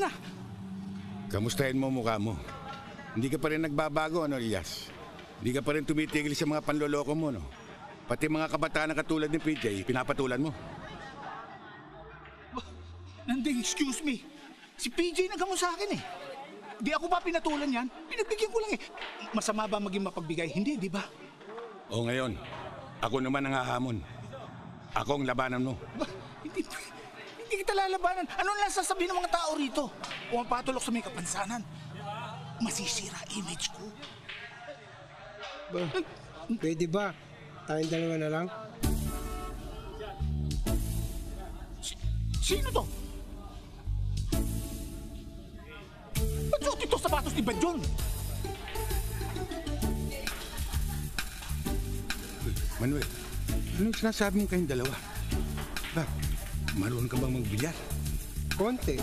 na. Kamustahin mo mukha mo. Hindi ka pa rin nagbabago, ano, Elias? Hindi ka pa rin tumitigil sa mga panloloko mo, no? Pati mga kabataan na katulad ni PJ, pinapatulan mo. Nanding, excuse me. Si PJ nagamo sa akin eh. Di ako ba pinatulan yan? Pinagbigyan ko lang eh. Masama ba maging mapagbigay? Hindi, di ba? O ngayon, ako naman ang hahamon. Ako ang labanan mo. Hindi kita lalabanan. Ano lang sasabihin ng mga tao rito? Pumapatulok sa may kapansanan. Masisira image ko. Pwede ba? Tayong dalawa na lang? Sino to? Ba't suot ito sapatos ni Badyon? Manuel, anong sinasabi mo kayong dalawa? Ba, marunong ka bang magbilyar? Konti.